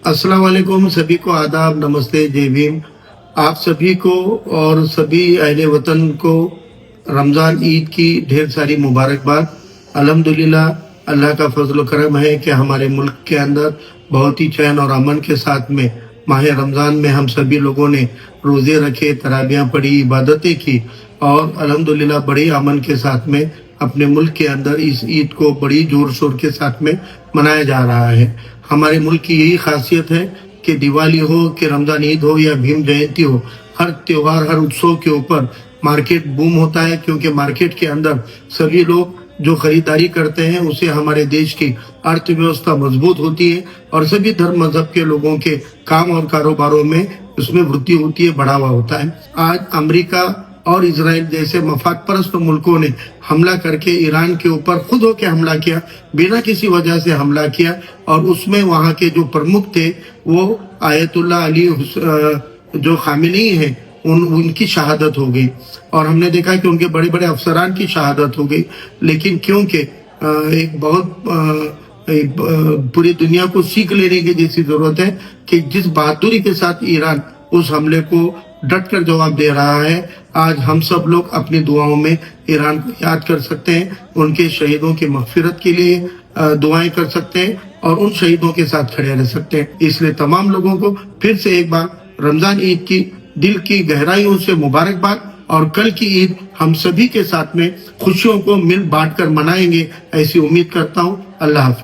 अस्सलाम वालेकुम, सभी को आदाब, नमस्ते, जय भीम। आप सभी को और सभी अहले वतन को रमज़ान ईद की ढेर सारी मुबारकबाद। अल्हम्दुलिल्लाह, अल्लाह का फजल व करम है कि हमारे मुल्क के अंदर बहुत ही चैन और अमन के साथ में माह रमज़ान में हम सभी लोगों ने रोज़े रखे, तराबियाँ पढ़ी, इबादतें की और अल्हम्दुलिल्लाह बड़े अमन के साथ में अपने मुल्क के अंदर इस ईद को बड़ी जोर शोर के साथ में मनाया जा रहा है। हमारे मुल्क की यही खासियत है कि दिवाली हो कि रमज़ान ईद हो या भीम जयंती हो, हर त्योहार, हर उत्सव के ऊपर मार्केट बूम होता है, क्योंकि मार्केट के अंदर सभी लोग जो खरीदारी करते हैं उससे हमारे देश की अर्थव्यवस्था मजबूत होती है और सभी धर्म मजहब के लोगों के काम और कारोबारों में उसमें वृद्धि होती है, बढ़ावा होता है। आज अमेरिका और इजराइल जैसे मफाद परस्त मुल्कों ने हमला करके ईरान के ऊपर खुद होकर हमला किया, बिना किसी वजह से हमला किया और उसमें वहाँ के जो प्रमुख थे वो आयतुल्लाह अली जो खामिनी है उनकी शहादत हो गई और हमने देखा कि उनके बड़े बड़े अफसरान की शहादत हो गई। लेकिन क्योंकि एक बहुत पूरी दुनिया को सीख लेने की जैसी जरूरत है कि जिस बहादुरी के साथ ईरान उस हमले को डट कर जवाब दे रहा है, आज हम सब लोग अपनी दुआओं में ईरान को याद कर सकते हैं, उनके शहीदों की मगफिरत के लिए दुआएं कर सकते हैं और उन शहीदों के साथ खड़े रह सकते हैं। इसलिए तमाम लोगों को फिर से एक बार रमजान ईद की दिल की गहराइयों से मुबारकबाद और कल की ईद हम सभी के साथ में खुशियों को मिल बांट कर मनाएंगे, ऐसी उम्मीद करता हूँ। अल्लाह हाफ़िज़।